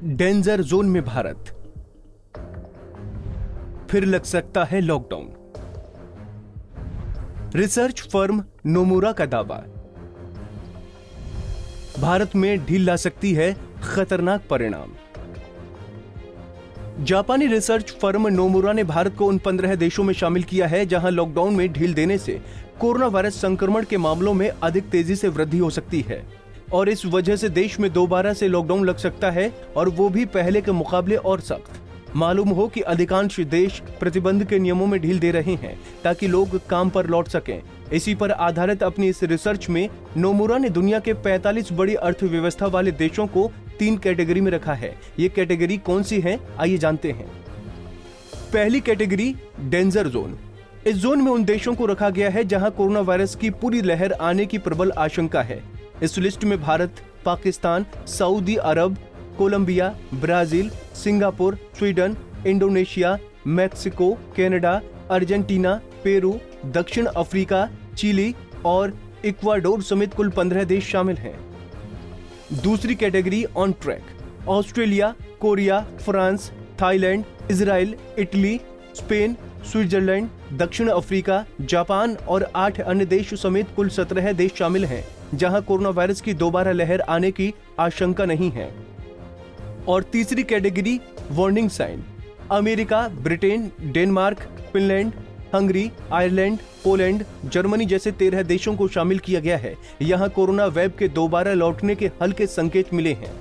Danger zone में भारत, फिर लग सकता है लॉकडाउन। रिसर्च फर्म नोमुरा का दावा, भारत में ढील ला सकती है खतरनाक परिणाम। जापानी रिसर्च फर्म नोमुरा ने भारत को उन 15 देशों में शामिल किया है जहां लॉकडाउन में ढील देने से कोरोना वायरस संक्रमण के मामलों में अधिक तेजी से वृद्धि हो सकती है और इस वजह से देश में दोबारा से लॉकडाउन लग सकता है और वो भी पहले के मुकाबले और सख्त। मालूम हो कि अधिकांश देश प्रतिबंध के नियमों में ढील दे रहे हैं ताकि लोग काम पर लौट सकें। इसी पर आधारित अपनी इस रिसर्च में नोमुरा ने दुनिया के 45 बड़ी अर्थव्यवस्था वाले देशों को 3 कैटेगरी में रखा है। ये कैटेगरी कौन सी है, आइए जानते हैं। पहली कैटेगरी डेंजर जोन। इस जोन में उन देशों को रखा गया है जहां कोरोना वायरस की पूरी लहर आने की प्रबल आशंका है। इस लिस्ट में Bharat, Pakistan, Saudi Arab, Colombia, Brazil, Singapore, Sweden, Indonesia, Mexico, Canada, Argentina, Peru, दक्षिण अफ्रीका, चिली और इक्वाडोर समेत कुल 15 देश शामिल हैं। दूसरी category on track. Australia, Korea, France, Thailand, Israel, Italy, Spain, Switzerland, दक्षिण अफ्रीका, जापान और 8 अन्य देश समेत कुल 17 देश शामिल हैं जहां कोरोना वायरस की दोबारा लहर आने की आशंका नहीं है। और तीसरी category warning sign. America, Britain, Denmark, Finland, Hungary, Ireland, Poland, Germany जैसे 13 देशों को शामिल किया गया है। यहां कोरोना वेब के दोबारा लौटने के हल्के संकेत मिले हैं।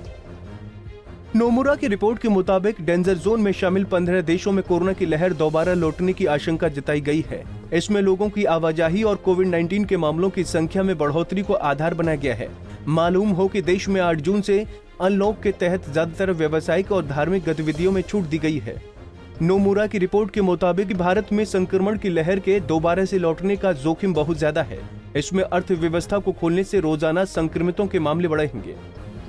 नोमुरा की रिपोर्ट के मुताबिक डेंजर जोन में शामिल 15 देशों में कोरोना की लहर दोबारा लौटने की आशंका जताई गई है। इसमें लोगों की आवाजाही और कोविड-19 के मामलों की संख्या में बढ़ोतरी को आधार बनाया गया है। मालूम हो कि देश में 8 जून से अनलॉक के तहत ज्यादातर व्यावसायिक और धार्मिक गतिविधियों में छूट दी गई है। नोमुरा की रिपोर्ट के मुताबिक भारत में संक्रमण की लहर के दोबारा से लौटने का जोखिम बहुत ज्यादा है। इसमें अर्थव्यवस्था को खोलने से रोजाना संक्रमितों के मामले बढ़ेंगे,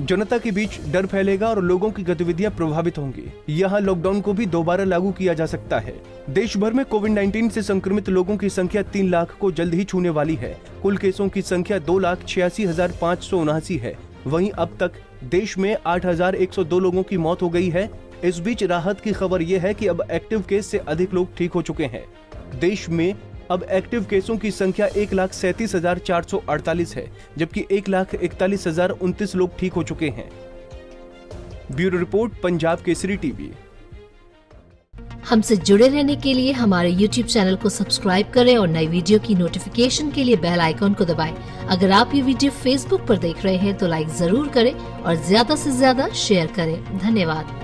जनता के बीच डर फैलेगा और लोगों की गतिविधियां प्रभावित होंगी। यहाँ लॉकडाउन को भी दोबारा लागू किया जा सकता है। देश भर में कोविड-19 से संक्रमित लोगों की संख्या 3 लाख को जल्द ही छूने वाली है। कुल केसों की संख्या 2,86,579 है। वहीं अब तक देश में 8,102 लोगों की मौत हो गई है। इस बीच राहत की खबर यह है कि अब एक्टिव केस से अधिक लोग ठीक हो चुके हैं। देश में अब एक्टिव केसों की संख्या 1,37,448 है, जबकि 1,41,029 लोग ठीक हो चुके हैं। Bureau report, Punjab Kesari TV. हमसे जुड़े रहने के लिए हमारे YouTube चैनल को सब्सक्राइब करें और नई वीडियो की नोटिफिकेशन के लिए बेल आइकॉन को दबाएं। अगर आप ये वीडियो Facebook पर देख रहे हैं तो लाइक जरूर करें और ज्यादा से ज्यादा शेयर करें। धन्यवाद।